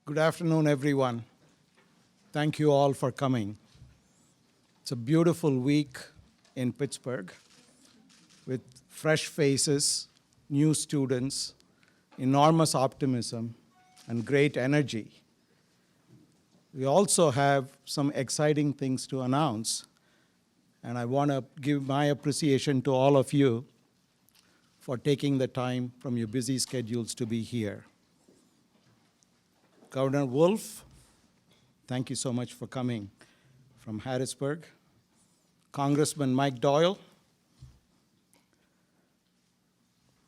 Good afternoon, everyone. Thank you all for coming. It's a beautiful week in Pittsburgh with fresh faces, new students, enormous optimism, and great energy. We also have some exciting things to announce, and I want to give my appreciation to all of you for taking the time from your busy schedules to be here. Governor Wolf, thank you so much for coming from Harrisburg. Congressman Mike Doyle,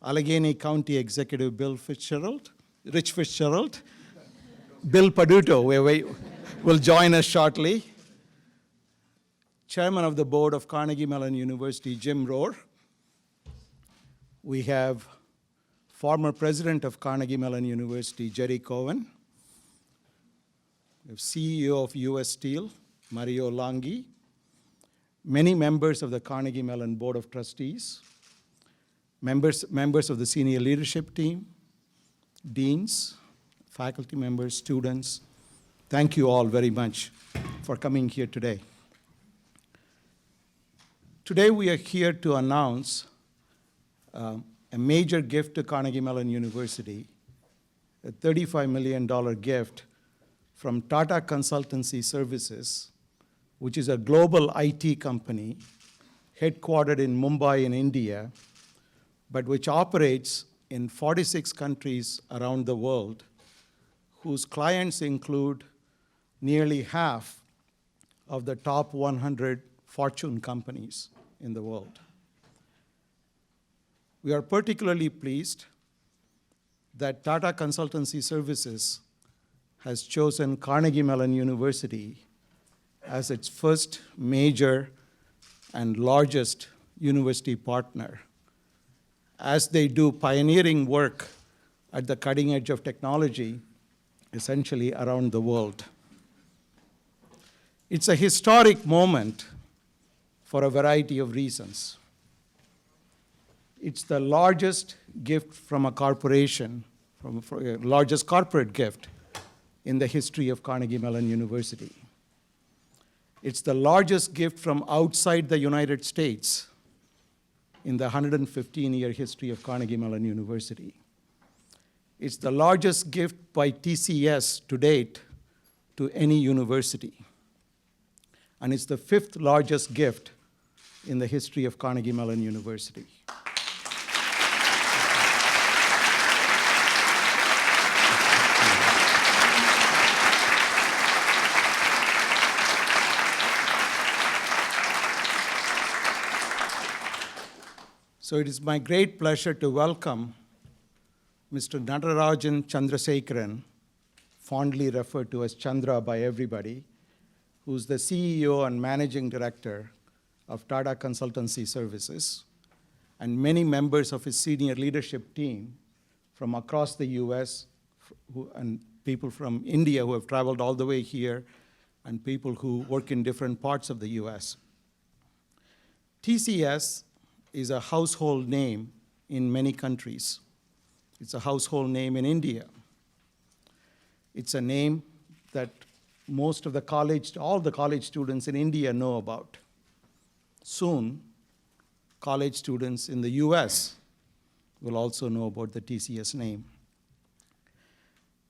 Allegheny County Executive Rich Fitzgerald, Bill Paduto will join us shortly. Chairman of the Board of Carnegie Mellon University, Jim Rohr. We have former President of Carnegie Mellon University, Jerry Cohen. We have CEO of US Steel, Mario Langhi. Many members of the Carnegie Mellon Board of Trustees, members of the senior leadership team, deans, faculty members, students. Thank you all very much for coming here today. Today we are here to announce a major gift to Carnegie Mellon University, a $35 million gift from Tata Consultancy Services, which is a global IT company headquartered in Mumbai in India, but which operates in 46 countries around the world, whose clients include nearly half of the top 100 Fortune companies in the world. We are particularly pleased that Tata Consultancy Services has chosen Carnegie Mellon University as its first major and largest university partner, as they do pioneering work at the cutting edge of technology, essentially around the world. It's a historic moment for a variety of reasons. It's the largest gift from a corporation, largest corporate gift in the history of Carnegie Mellon University. It's the largest gift from outside the United States in the 115-year history of Carnegie Mellon University. It's the largest gift by TCS to date to any university. And it's the fifth largest gift in the history of Carnegie Mellon University. So it is my great pleasure to welcome Mr. Natarajan Chandrasekaran, fondly referred to as Chandra by everybody, who's the CEO and Managing Director of Tata Consultancy Services, and many members of his senior leadership team from across the US, and people from India who have traveled all the way here, and people who work in different parts of the US. TCS is a household name in many countries. It's a household name in India. It's a name that all the college students in India know about. Soon, college students in the US will also know about the TCS name.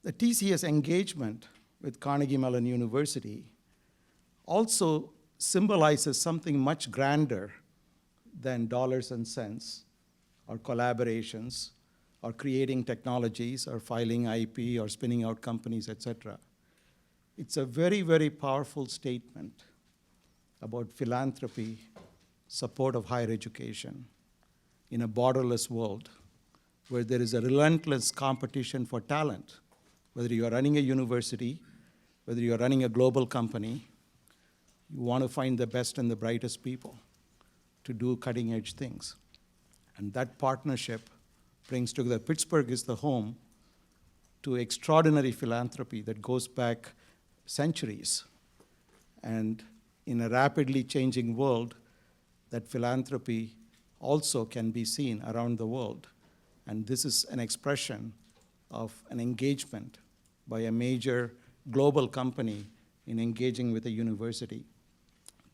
The TCS engagement with Carnegie Mellon University also symbolizes something much grander than dollars and cents, or collaborations, or creating technologies, or filing IP, or spinning out companies, etc. It's a very, very powerful statement about philanthropy, support of higher education in a borderless world where there is a relentless competition for talent. Whether you are running a university, whether you are running a global company, you want to find the best and the brightest people to do cutting-edge things. And that partnership brings together. Pittsburgh is the home to extraordinary philanthropy that goes back centuries. And in a rapidly changing world, that philanthropy also can be seen around the world. And this is an expression of an engagement by a major global company in engaging with a university.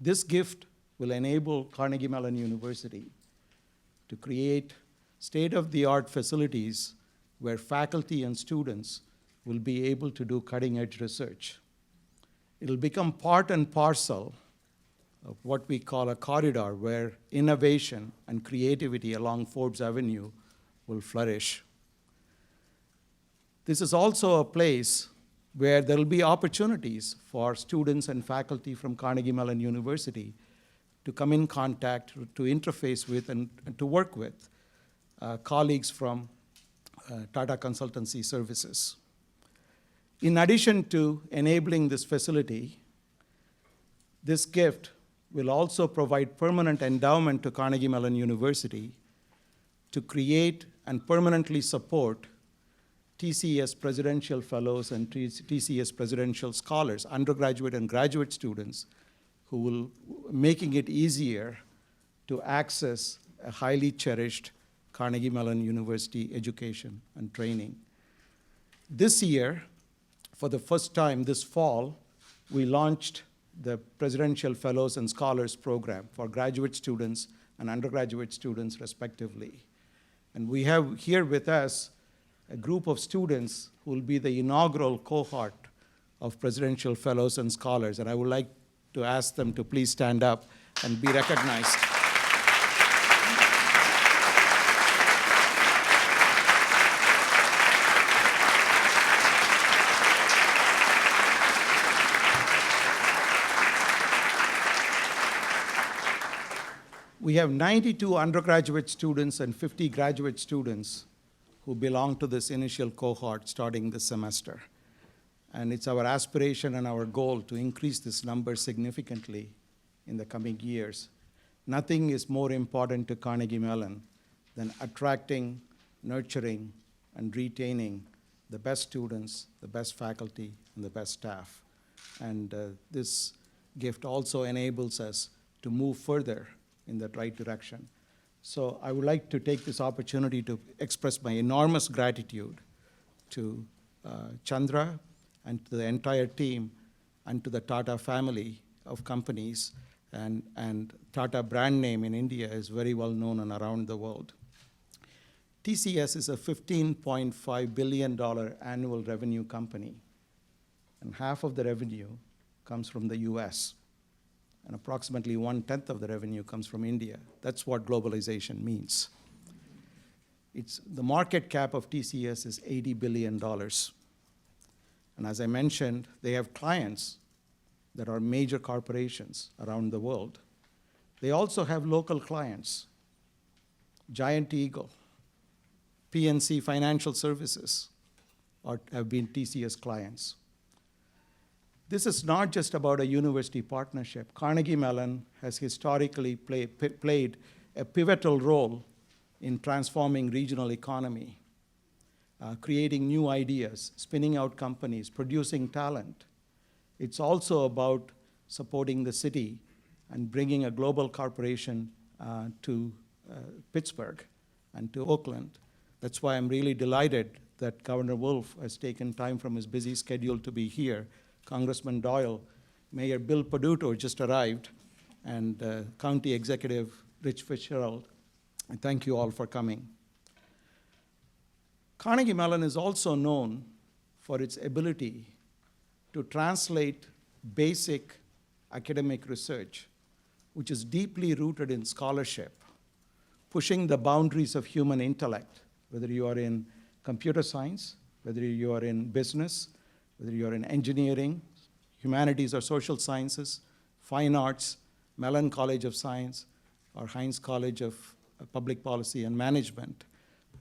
This gift will enable Carnegie Mellon University to create state-of-the-art facilities where faculty and students will be able to do cutting-edge research. It'll become part and parcel of what we call a corridor where innovation and creativity along Forbes Avenue will flourish. This is also a place where there will be opportunities for students and faculty from Carnegie Mellon University to come in contact, to interface with, and to work with colleagues from Tata Consultancy services. In addition to enabling this facility, this gift will also provide permanent endowment to Carnegie Mellon University to create and permanently support TCS Presidential Fellows and TCS Presidential Scholars, undergraduate and graduate students, who will making it easier to access a highly cherished Carnegie Mellon University education and training. This year, for the first time this fall, we launched the Presidential Fellows and Scholars program for graduate students and undergraduate students respectively. And we have here with us a group of students who will be the inaugural cohort of Presidential Fellows and Scholars, and I would like to ask them to please stand up and be recognized. We have 92 undergraduate students and 50 graduate students who belong to this initial cohort starting this semester. And it's our aspiration and our goal to increase this number significantly in the coming years. Nothing is more important to Carnegie Mellon than attracting, nurturing, and retaining the best students, the best faculty, and the best staff. And this gift also enables us to move further in that right direction. So I would like to take this opportunity to express my enormous gratitude to Chandra and to the entire team and to the Tata family of companies. And Tata brand name in India is very well known and around the world. TCS is a $15.5 billion annual revenue company, and half of the revenue comes from the US, and approximately 1/10 of the revenue comes from India. That's what globalization means. The market cap of TCS is $80 billion. And as I mentioned, they have clients that are major corporations around the world. They also have local clients, Giant Eagle, PNC Financial Services have been TCS clients. This is not just about a university partnership. Carnegie Mellon has historically played a pivotal role in transforming regional economy, creating new ideas, spinning out companies, producing talent. It's also about supporting the city and bringing a global corporation to Pittsburgh and to Oakland. That's why I'm really delighted that Governor Wolf has taken time from his busy schedule to be here. Congressman Doyle, Mayor Bill Peduto just arrived, and County Executive Rich Fitzgerald. And thank you all for coming. Carnegie Mellon is also known for its ability to translate basic academic research, which is deeply rooted in scholarship, pushing the boundaries of human intellect, whether you are in computer science, whether you are in business, whether you're in engineering, humanities or social sciences, fine arts, Mellon College of Science, or Heinz College of Public Policy and Management,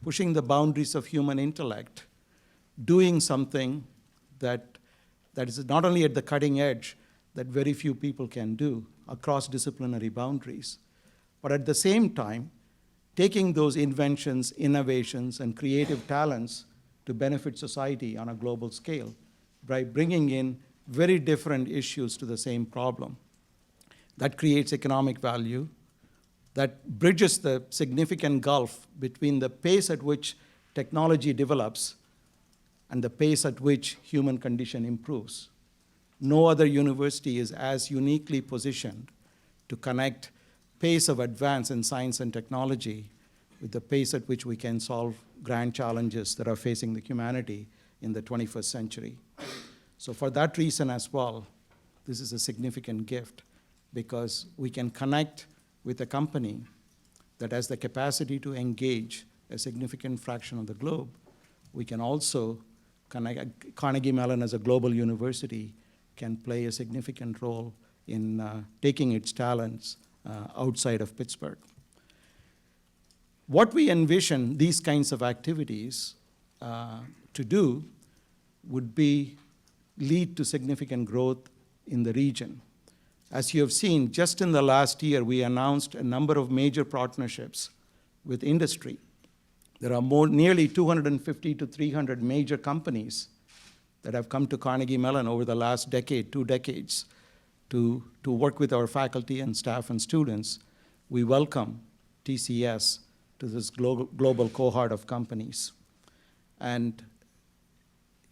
pushing the boundaries of human intellect, doing something that is not only at the cutting edge, that very few people can do across disciplinary boundaries, but at the same time, taking those inventions, innovations, and creative talents to benefit society on a global scale by bringing in very different issues to the same problem. That creates economic value, that bridges the significant gulf between the pace at which technology develops and the pace at which human condition improves. No other university is as uniquely positioned to connect pace of advance in science and technology with the pace at which we can solve grand challenges that are facing the humanity in the 21st century. So for that reason as well, this is a significant gift, because we can connect with a company that has the capacity to engage a significant fraction of the globe. We can also connect. Carnegie Mellon as a global university can play a significant role in taking its talents outside of Pittsburgh. What we envision these kinds of activities to do would be lead to significant growth in the region. As you have seen, just in the last year, we announced a number of major partnerships with industry. There are nearly 250 to 300 major companies that have come to Carnegie Mellon over the last decade, 2 decades, to work with our faculty and staff and students. We welcome TCS to this global cohort of companies. And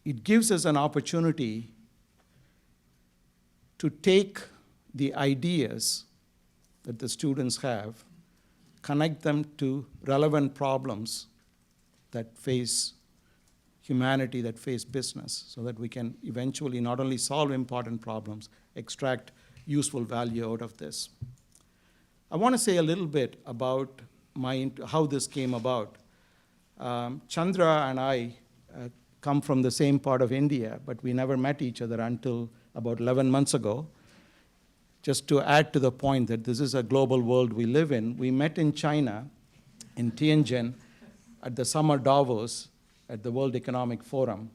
it gives us an opportunity to take the ideas that the students have, connect them to relevant problems that face humanity, that face business, so that we can eventually not only solve important problems, extract useful value out of this. I want to say a little bit about how this came about. Chandra and I come from the same part of India, but we never met each other until about 11 months ago. Just to add to the point that this is a global world we live in, we met in China, in Tianjin, at the summer Davos, at the World Economic Forum.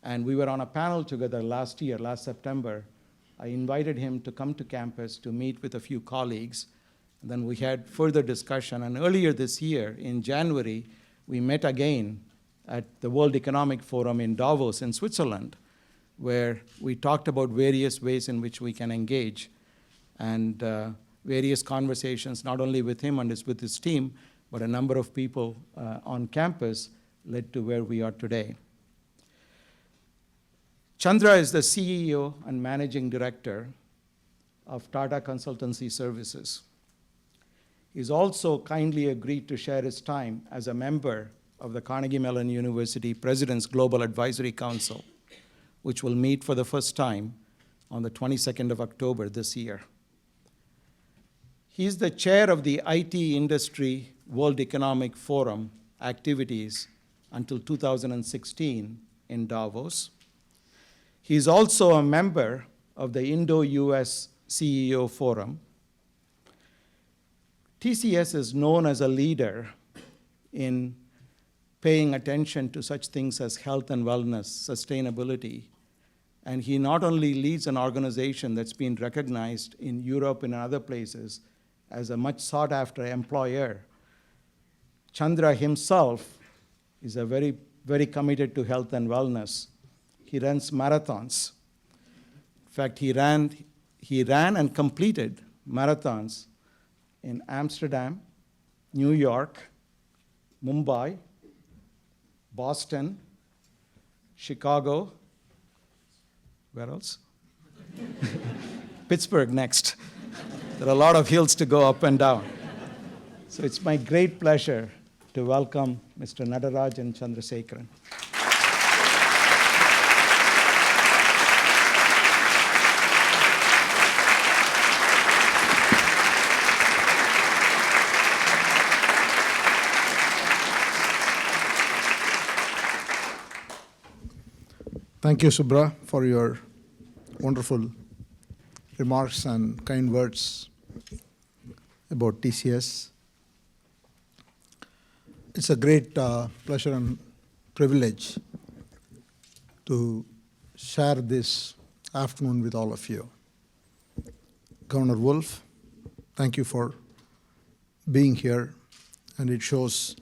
And we were on a panel together last September. I invited him to come to campus to meet with a few colleagues. And then we had further discussion. And earlier this year, in January, we met again at the World Economic Forum in Davos in Switzerland, where we talked about various ways in which we can engage, and various conversations, not only with him and with his team, but a number of people on campus led to where we are today. Chandra is the CEO and Managing Director of Tata Consultancy Services. He's also kindly agreed to share his time as a member of the Carnegie Mellon University President's Global Advisory Council, which will meet for the first time on the 22nd of October this year. He's the chair of the IT Industry World Economic Forum activities until 2016 in Davos. He's also a member of the Indo-US CEO Forum. TCS is known as a leader in paying attention to such things as health and wellness, sustainability. And he not only leads an organization that's been recognized in Europe and other places as a much sought after employer. Chandra himself is a very, very committed to health and wellness. He runs marathons. In fact, he ran and completed marathons in Amsterdam, New York, Mumbai, Boston, Chicago, where else? Pittsburgh next. There are a lot of hills to go up and down. So it's my great pleasure to welcome Mr. Natarajan Chandrasekaran. Thank you, Subra, for your wonderful remarks and kind words about TCS. It's a great pleasure and privilege to share this afternoon with all of you. Governor Wolf, thank you for being here, and it shows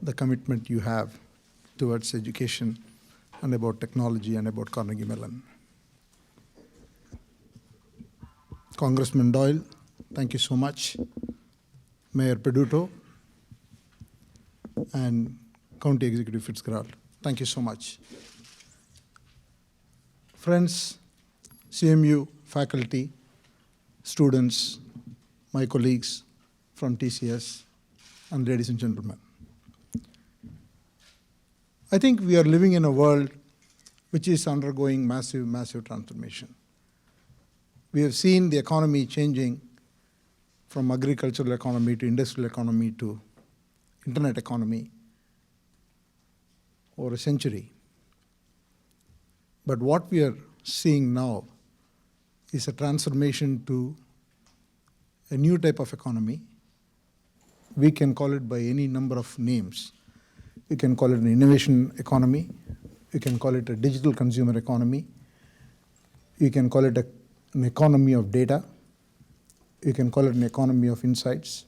the commitment you have towards education and about technology and about Carnegie Mellon. Congressman Doyle, thank you so much. Mayor Peduto and County Executive Fitzgerald, thank you so much. Friends, CMU faculty, students, my colleagues from TCS, and ladies and gentlemen. I think we are living in a world which is undergoing massive, massive transformation. We have seen the economy changing from agricultural economy to industrial economy to internet economy over a century. But what we are seeing now is a transformation to a new type of economy. We can call it by any number of names. We can call it an innovation economy. We can call it a digital consumer economy. We can call it an economy of data. We can call it an economy of insights.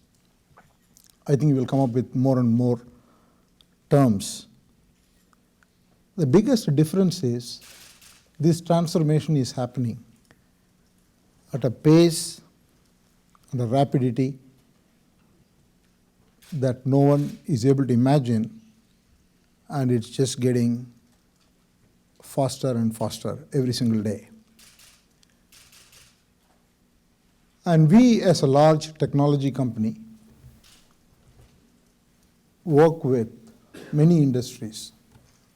I think we will come up with more and more terms. The biggest difference is this transformation is happening at a pace and a rapidity that no one is able to imagine, and it's just getting faster and faster every single day. And we, as a large technology company, work with many industries.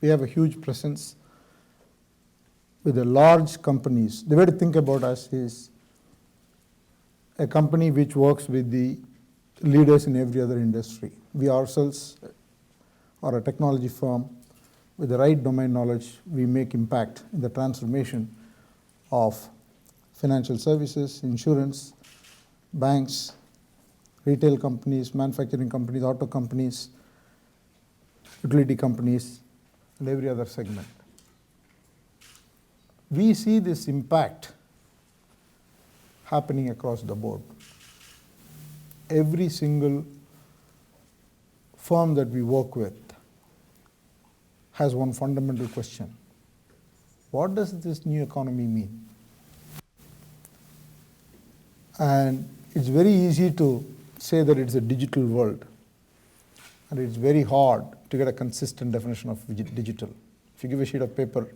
We have a huge presence with the large companies. The way to think about us is a company which works with the leaders in every other industry. We ourselves are a technology firm. With the right domain knowledge, we make impact in the transformation of financial services, insurance, banks, retail companies, manufacturing companies, auto companies, utility companies, and every other segment. We see this impact happening across the board. Every single firm that we work with has one fundamental question. What does this new economy mean? And it's very easy to say that it's a digital world, and it's very hard to get a consistent definition of digital. If you give a sheet of paper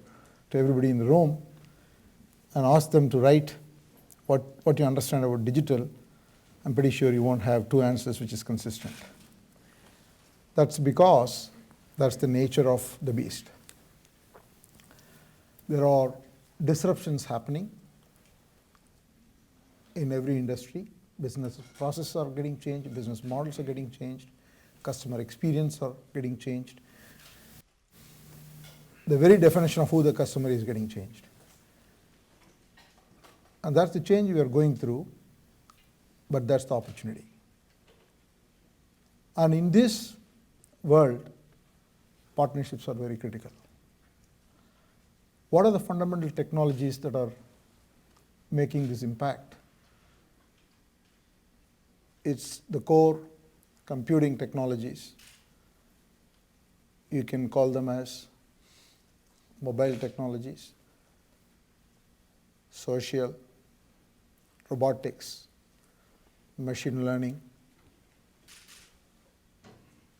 to everybody in the room and ask them to write what you understand about digital, I'm pretty sure you won't have two answers which is consistent. That's because that's the nature of the beast. There are disruptions happening in every industry. Business processes are getting changed, business models are getting changed, customer experience are getting changed. The very definition of who the customer is getting changed. And that's the change we are going through, but that's the opportunity. And in this world, partnerships are very critical. What are the fundamental technologies that are making this impact? It's the core computing technologies. You can call them as mobile technologies, social, robotics, machine learning,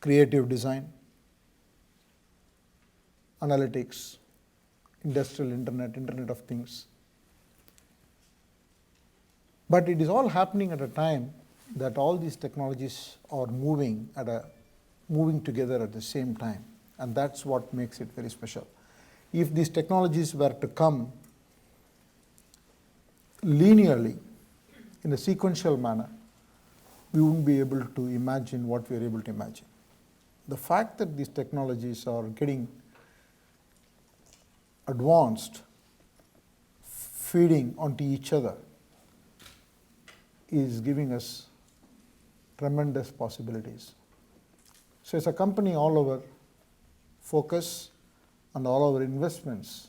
creative design, analytics, industrial internet, Internet of Things. But it is all happening at a time that all these technologies are moving together at the same time. And that's what makes it very special. If these technologies were to come linearly, in a sequential manner, we wouldn't be able to imagine what we are able to imagine. The fact that these technologies are getting advanced, feeding onto each other, is giving us tremendous possibilities. So as a company, all our focus and all our investments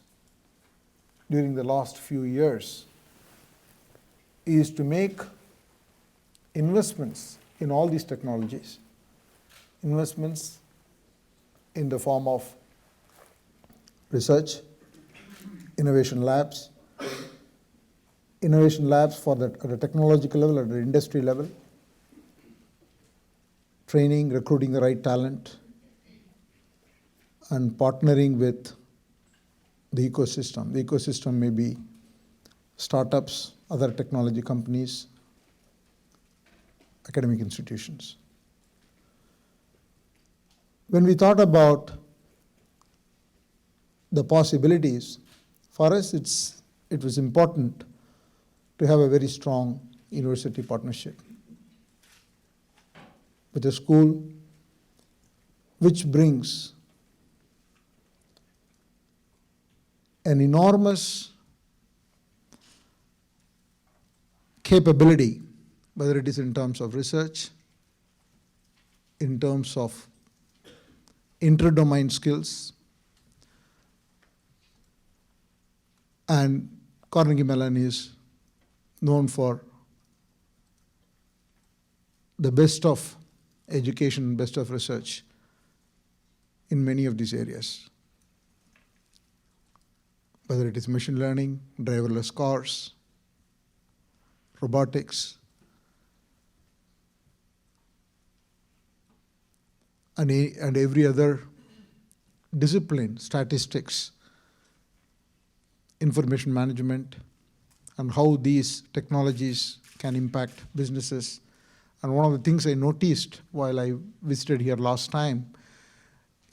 during the last few years is to make investments in all these technologies, investments in the form of research, innovation labs for at the technological level, at the industry level, training, recruiting the right talent, and partnering with the ecosystem. The ecosystem may be startups, other technology companies, academic institutions. When we thought about the possibilities, for us it was important to have a very strong university partnership with a school which brings an enormous capability, whether it is in terms of research, in terms of inter-domain skills, and Carnegie Mellon is known for the best of education, best of research in many of these areas, whether it is machine learning, driverless cars, robotics, and every other discipline, statistics, information management, and how these technologies can impact businesses. And one of the things I noticed while I visited here last time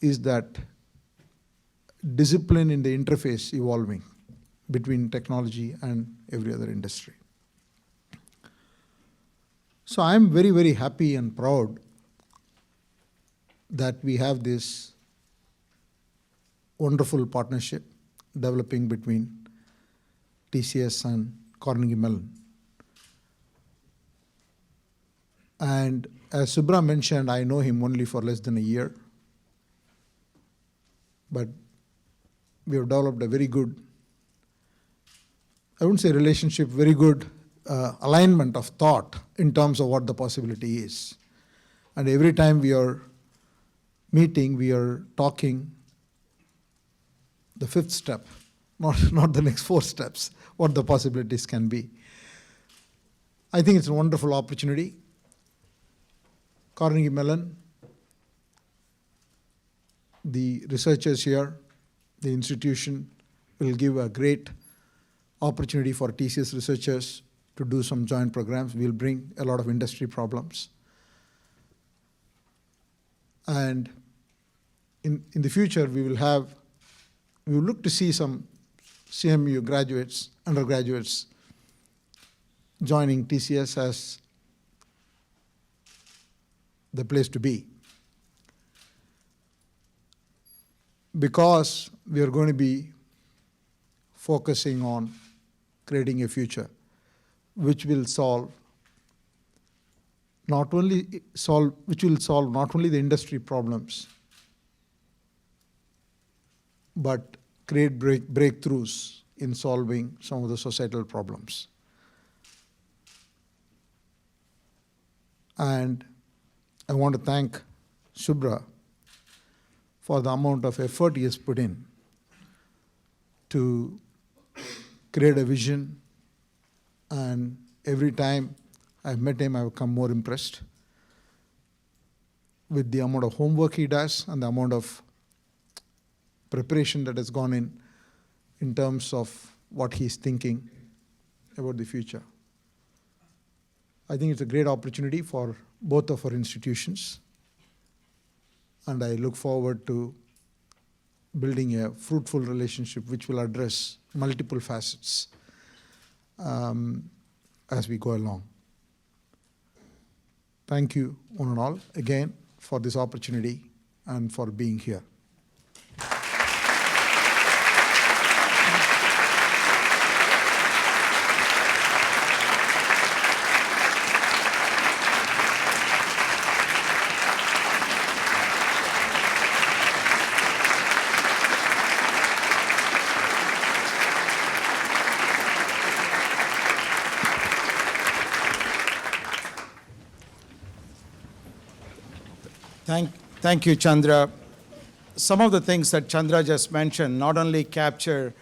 is that discipline in the interface evolving between technology and every other industry. So I'm very, very happy and proud that we have this wonderful partnership developing between TCS and Carnegie Mellon. And as Subra mentioned, I know him only for less than a year, but we have developed a very good, I wouldn't say relationship, very good alignment of thought in terms of what the possibility is. And every time we are meeting, we are talking the fifth step, not the next four steps, what the possibilities can be. I think it's a wonderful opportunity. Carnegie Mellon, the researchers here, the institution will give a great opportunity for TCS researchers to do some joint programs. We'll bring a lot of industry problems. And in the future, we will look to see some CMU graduates, undergraduates, joining TCS as the place to be. Because we are going to be focusing on creating a future which will solve not only the industry problems, but create breakthroughs in solving some of the societal problems. And I want to thank Subra for the amount of effort he has put in to create a vision. And every time I've met him, I've become more impressed with the amount of homework he does and the amount of preparation that has gone in terms of what he's thinking about the future. I think it's a great opportunity for both of our institutions, and I look forward to building a fruitful relationship which will address multiple facets as we go along. Thank you, one and all, again for this opportunity and for being here. Thank you, Chandra. Some of the things that Chandra just mentioned not only capture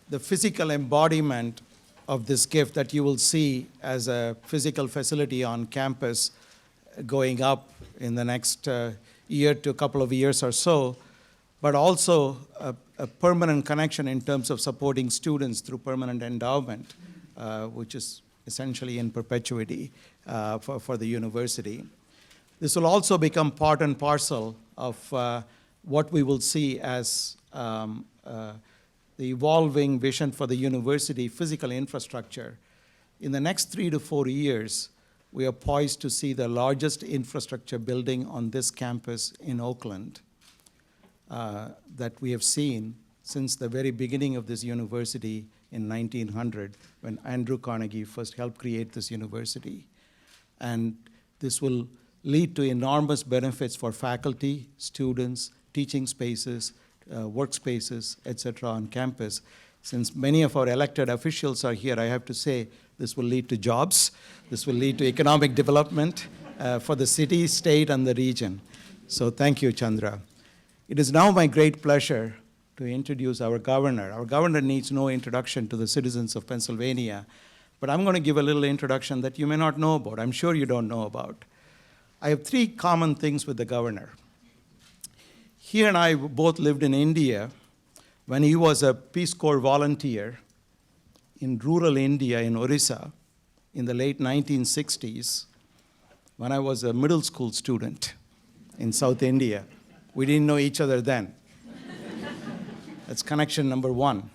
the physical embodiment of this gift that you will see as a physical facility on campus going up in the next year to a couple of years or so, but also a permanent connection in terms of supporting students through permanent endowment, which is essentially in perpetuity for the university. This will also become part and parcel of what we will see as the evolving vision for the university physical infrastructure. In the next 3 to 4 years, we are poised to see the largest infrastructure building on this campus in Oakland that we have seen since the very beginning of this university in 1900, when Andrew Carnegie first helped create this university. And this will lead to enormous benefits for faculty, students, teaching spaces, workspaces, et cetera, on campus. Since many of our elected officials are here, I have to say this will lead to jobs. This will lead to economic development for the city, state, and the region. So thank you, Chandra. It is now my great pleasure to introduce our governor. Our governor needs no introduction to the citizens of Pennsylvania, but I'm going to give a little introduction that you may not know about. I'm sure you don't know about. I have 3 common things with the governor. He and I both lived in India when he was a Peace Corps volunteer in rural India in Orissa in the late 1960s when I was a middle school student in South India. We didn't know each other then. That's connection number 1.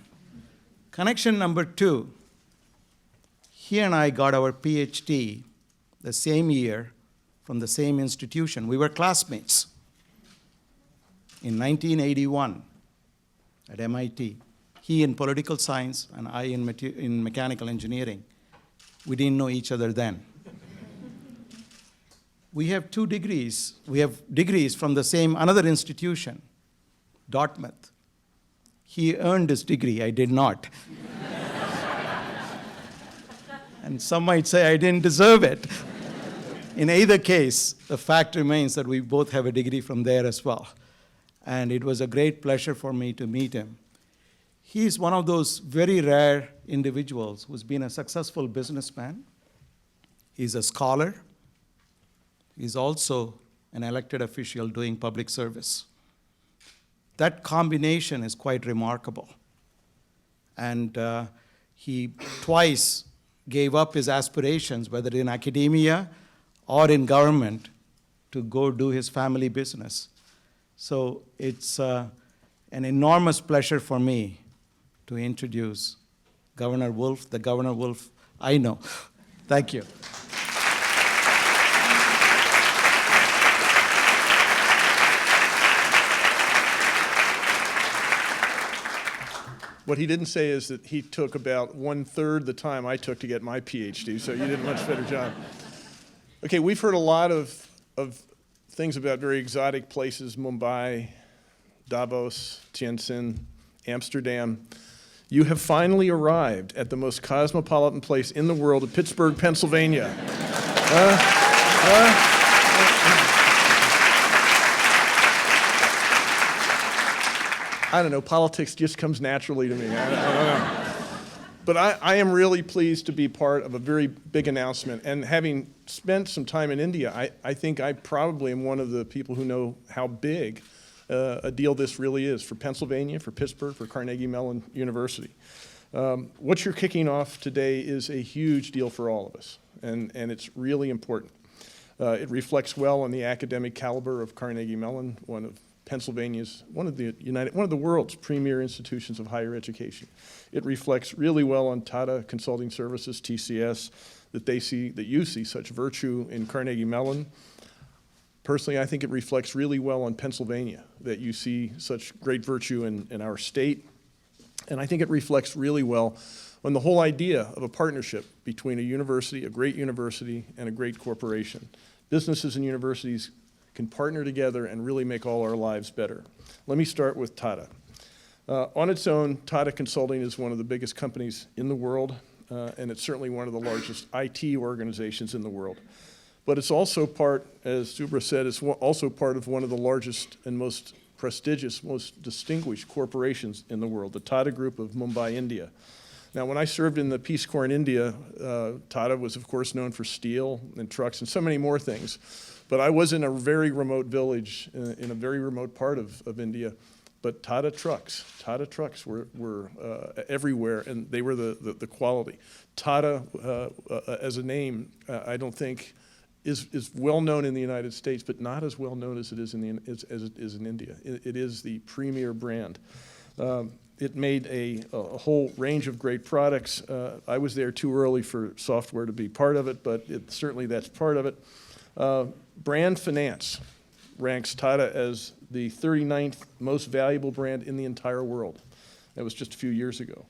Connection number 2, he and I got our PhD the same year from the same institution. We were classmates in 1981 at MIT. He in political science and I in mechanical engineering. We didn't know each other then. We have 2 degrees. We have degrees from the same, another institution, Dartmouth. He earned his degree, I did not. And some might say I didn't deserve it. In either case, the fact remains that we both have a degree from there as well. And it was a great pleasure for me to meet him. He's one of those very rare individuals who's been a successful businessman. He's a scholar. He's also an elected official doing public service. That combination is quite remarkable. And he twice gave up his aspirations, whether in academia or in government, to go do his family business. So it's an enormous pleasure for me to introduce Governor Wolf, the Governor Wolf I know. Thank you. What he didn't say is that he took about 1/3 the time I took to get my PhD, so you did a much better job. Okay, we've heard a lot of things about very exotic places, Mumbai, Davos, Tianjin, Amsterdam. You have finally arrived at the most cosmopolitan place in the world, at Pittsburgh, Pennsylvania. I don't know, politics just comes naturally to me. I don't know. But I am really pleased to be part of a very big announcement. And having spent some time in India, I think I probably am one of the people who know how big a deal this really is for Pennsylvania, for Pittsburgh, for Carnegie Mellon University. What you're kicking off today is a huge deal for all of us, and it's really important. It reflects well on the academic caliber of Carnegie Mellon, one of the world's premier institutions of higher education. It reflects really well on Tata Consulting Services, TCS, that you see such virtue in Carnegie Mellon. Personally, I think it reflects really well on Pennsylvania, that you see such great virtue in our state. And I think it reflects really well on the whole idea of a partnership between a university, a great university, and a great corporation. Businesses and universities can partner together and really make all our lives better. Let me start with Tata. On its own, Tata Consulting is one of the biggest companies in the world, and it's certainly one of the largest IT organizations in the world. But it's also part, as Subra said, it's also part of one of the largest and most prestigious, most distinguished corporations in the world, the Tata Group of Mumbai, India. Now, when I served in the Peace Corps in India, Tata was, of course, known for steel and trucks and so many more things. But I was in a very remote village, in a very remote part of India. but Tata trucks were everywhere, and they were the quality. Tata, as a name, I don't think is well known in the United States, but not as well known as it is in India. It is the premier brand. It made a whole range of great products. I was there too early for software to be part of it, but certainly that's part of it. Brand finance ranks Tata as the 39th most valuable brand in the entire world. That was just a few years ago.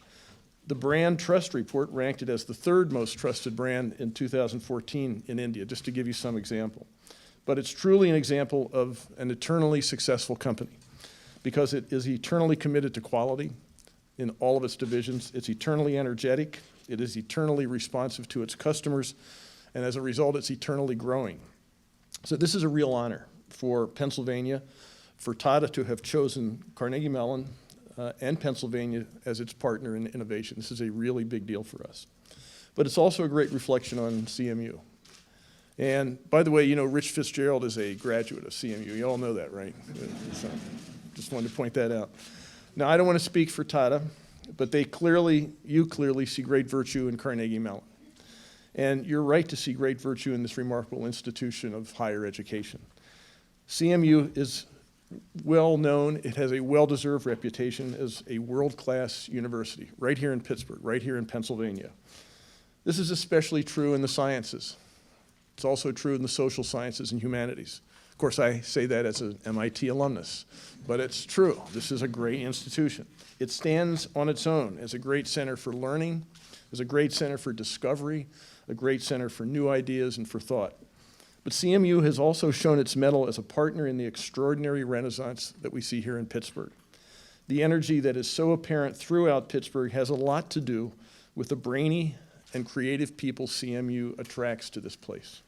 The Brand Trust Report ranked it as the 3rd most trusted brand in 2014 in India, just to give you some example. But it's truly an example of an eternally successful company because it is eternally committed to quality in all of its divisions. It's eternally energetic. It is eternally responsive to its customers. And as a result, it's eternally growing. So this is a real honor for Pennsylvania, for Tata to have chosen Carnegie Mellon and Pennsylvania as its partner in innovation. This is a really big deal for us. But it's also a great reflection on CMU. And by the way, you know, Rich Fitzgerald is a graduate of CMU. You all know that, right? So just wanted to point that out. Now, I don't want to speak for Tata, but you clearly see great virtue in Carnegie Mellon. And you're right to see great virtue in this remarkable institution of higher education. CMU is well known. It has a well-deserved reputation as a world-class university right here in Pittsburgh, right here in Pennsylvania. This is especially true in the sciences. It's also true in the social sciences and humanities. Of course, I say that as an MIT alumnus, but it's true. This is a great institution. It stands on its own as a great center for learning, as a great center for discovery, a great center for new ideas and for thought. But CMU has also shown its mettle as a partner in the extraordinary renaissance that we see here in Pittsburgh. The energy that is so apparent throughout Pittsburgh has a lot to do with the brainy and creative people CMU attracts to this place.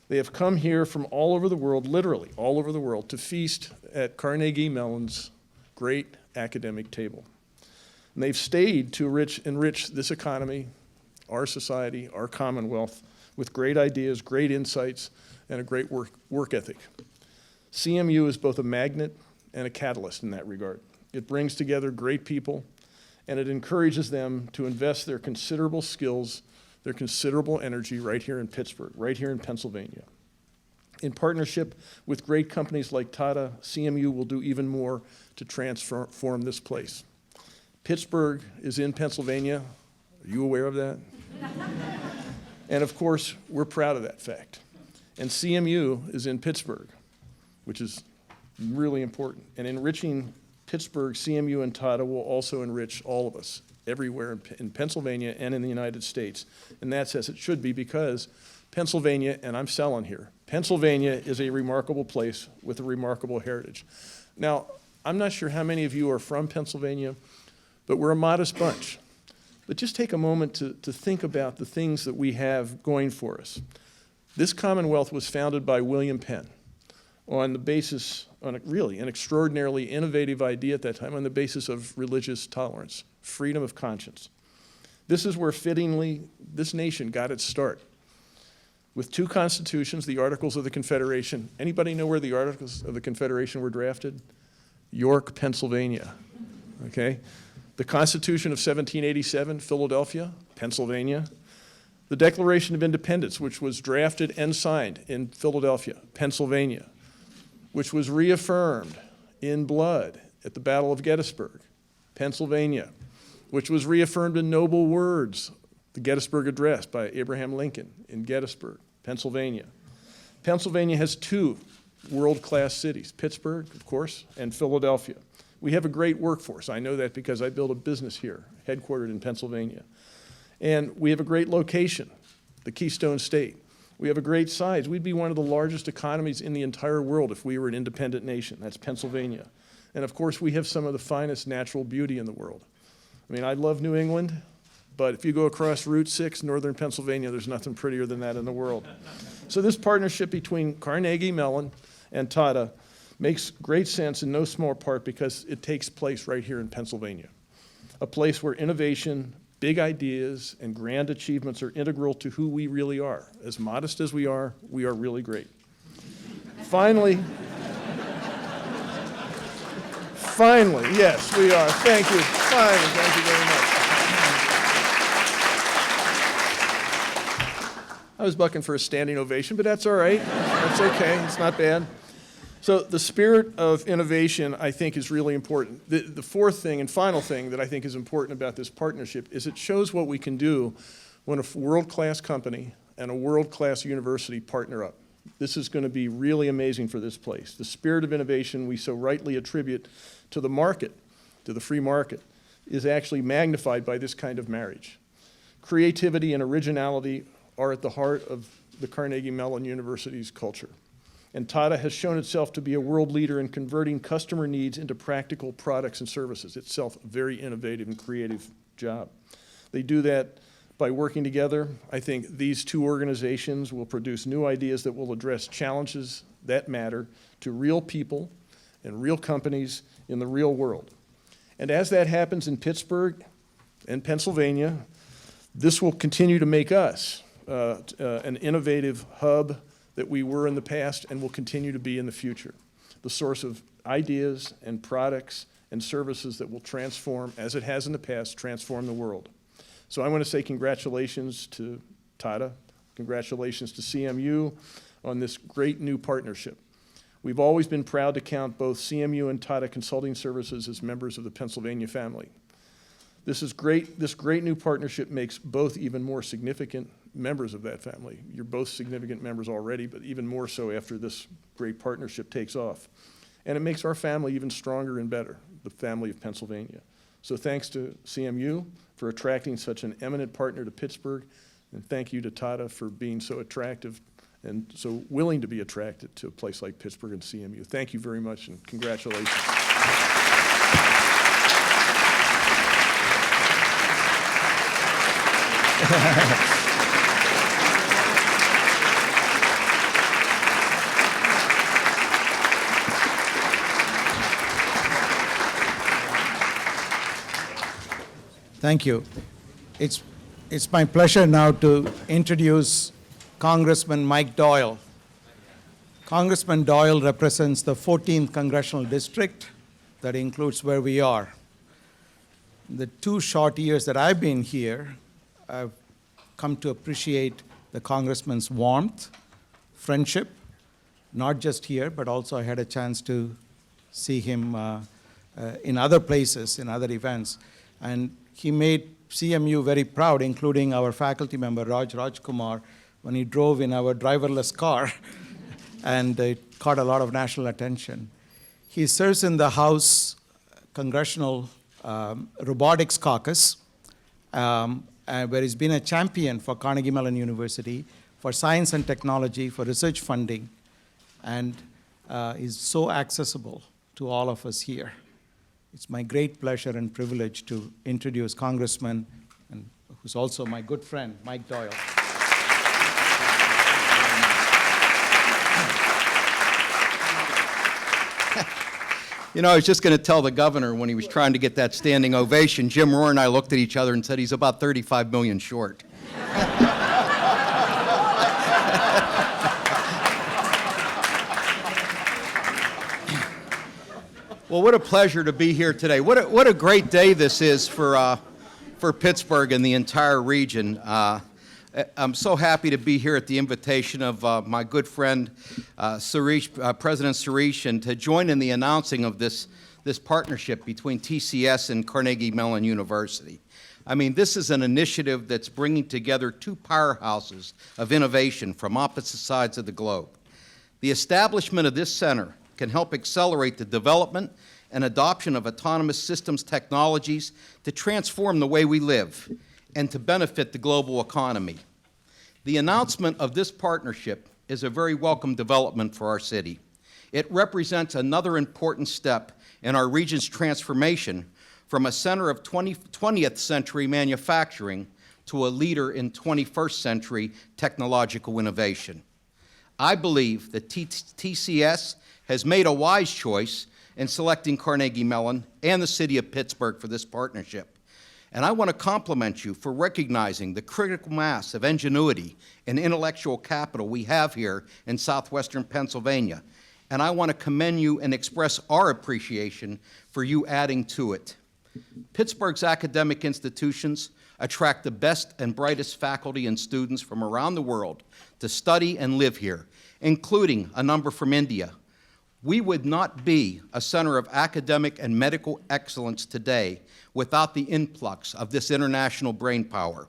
They have come here from all over the world, literally all over the world, to feast at Carnegie Mellon's great academic table. And they've stayed to enrich this economy, our society, our commonwealth, with great ideas, great insights, and a great work ethic. CMU is both a magnet and a catalyst in that regard. It brings together great people, and it encourages them to invest their considerable skills, their considerable energy right here in Pittsburgh, right here in Pennsylvania. In partnership with great companies like Tata, CMU will do even more to transform this place. Pittsburgh is in Pennsylvania. Are you aware of that? And of course, we're proud of that fact. And CMU is in Pittsburgh, which is really important. And enriching Pittsburgh, CMU and Tata will also enrich all of us everywhere in Pennsylvania and in the United States. And that's as it should be because Pennsylvania, and I'm selling here, Pennsylvania is a remarkable place with a remarkable heritage. Now, I'm not sure how many of you are from Pennsylvania, but we're a modest bunch. But just take a moment to think about the things that we have going for us. This Commonwealth was founded by William Penn on the basis, really an extraordinarily innovative idea at that time, on the basis of religious tolerance, freedom of conscience. This is where fittingly this nation got its start. With 2 constitutions, the Articles of the Confederation. Anybody know where the Articles of the Confederation were drafted? York, Pennsylvania, okay? The Constitution of 1787, Philadelphia, Pennsylvania. The Declaration of Independence, which was drafted and signed in Philadelphia, Pennsylvania, which was reaffirmed in blood at the Battle of Gettysburg, Pennsylvania, which was reaffirmed in noble words, the Gettysburg Address by Abraham Lincoln in Gettysburg, Pennsylvania. Pennsylvania has 2 world-class cities, Pittsburgh, of course, and Philadelphia. We have a great workforce. I know that because I built a business here, headquartered in Pennsylvania. And we have a great location, the Keystone State. We have a great size. We'd be one of the largest economies in the entire world if we were an independent nation. That's Pennsylvania. And of course, we have some of the finest natural beauty in the world. I mean, I love New England, but if you go across Route 6, northern Pennsylvania, there's nothing prettier than that in the world. So this partnership between Carnegie Mellon and Tata makes great sense in no small part because it takes place right here in Pennsylvania, a place where innovation, big ideas, and grand achievements are integral to who we really are. As modest as we are really great. Finally, Finally, yes, we are. Thank you. Finally, thank you very much. I was bucking for a standing ovation, but that's all right. That's okay. It's not bad. So the spirit of innovation, I think, is really important. The fourth thing and final thing that I think is important about this partnership is it shows what we can do when a world-class company and a world-class university partner up. This is going to be really amazing for this place. The spirit of innovation we so rightly attribute to the market, to the free market, is actually magnified by this kind of marriage. Creativity and originality are at the heart of the Carnegie Mellon University's culture. And Tata has shown itself to be a world leader in converting customer needs into practical products and services, itself a very innovative and creative job. They do that by working together. I think these two organizations will produce new ideas that will address challenges that matter to real people and real companies in the real world. And as that happens in Pittsburgh and Pennsylvania, this will continue to make us an innovative hub that we were in the past and will continue to be in the future. The source of ideas and products and services that will transform, as it has in the past, transform the world. So I want to say congratulations to Tata, congratulations to CMU on this great new partnership. We've always been proud to count both CMU and Tata Consulting Services as members of the Pennsylvania family. This great new partnership makes both even more significant members of that family. You're both significant members already, but even more so after this great partnership takes off. And it makes our family even stronger and better, the family of Pennsylvania. So thanks to CMU for attracting such an eminent partner to Pittsburgh, and thank you to Tata for being so attractive and so willing to be attracted to a place like Pittsburgh and CMU. Thank you very much, and congratulations. Thank you. It's my pleasure now to introduce Congressman Mike Doyle. Congressman Doyle represents the 14th Congressional District. That includes where we are. The 2 short years that I've been here, I've come to appreciate the Congressman's warmth, friendship, not just here, but also I had a chance to see him in other places, in other events. And he made CMU very proud, including our faculty member, Raj Kumar, when he drove in our driverless car, and it caught a lot of national attention. He serves in the House Congressional Robotics Caucus, where he's been a champion for Carnegie Mellon University, for science and technology, for research funding, and is so accessible to all of us here. It's my great pleasure and privilege to introduce Congressman, and who's also my good friend, Mike Doyle. You know, I was just going to tell the governor when he was trying to get that standing ovation, Jim Rohr and I looked at each other and said he's about 35 million short. Well, what a pleasure to be here today. What a great day this is for Pittsburgh and the entire region. I'm so happy to be here at the invitation of my good friend Suresh, President Suresh, and to join in the announcing of this partnership between TCS and Carnegie Mellon University. I mean, this is an initiative that's bringing together 2 powerhouses of innovation from opposite sides of the globe. The establishment of this center can help accelerate the development and adoption of autonomous systems technologies to transform the way we live and to benefit the global economy. The announcement of this partnership is a very welcome development for our city. It represents another important step in our region's transformation from a center of 20th century manufacturing to a leader in 21st century technological innovation. I believe that TCS has made a wise choice in selecting Carnegie Mellon and the city of Pittsburgh for this partnership. And I want to compliment you for recognizing the critical mass of ingenuity and intellectual capital we have here in southwestern Pennsylvania. And I want to commend you and express our appreciation for for you adding to it. Pittsburgh's academic institutions attract the best and brightest faculty and students from around the world to study and live here, including a number from India. We would not be a center of academic and medical excellence today without the influx of this international brainpower.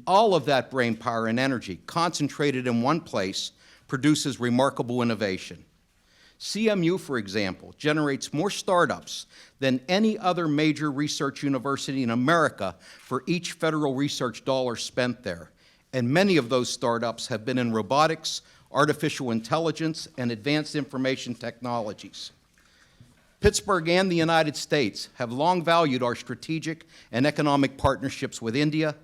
All of that brainpower and energy concentrated in one place produces remarkable innovation. CMU, for example, generates more startups than any other major research university in America for each federal research dollar spent there. And many of those startups have been in robotics, artificial intelligence, and advanced information technologies. Pittsburgh and the United States have long valued our strategic and economic partnerships with India.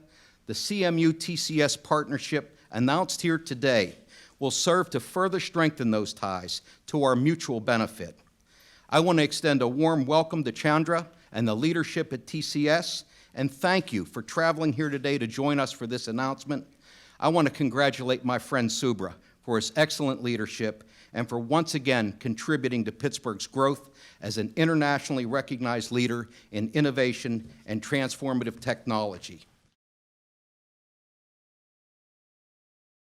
The CMU TCS partnership announced here today will serve to further strengthen those ties to our mutual benefit. I want to extend a warm welcome to Chandra and the leadership at TCS, and thank you for traveling here today to join us for this announcement. I want to congratulate my friend Subra for his excellent leadership and for once again contributing to Pittsburgh's growth as an internationally recognized leader in innovation and transformative technology.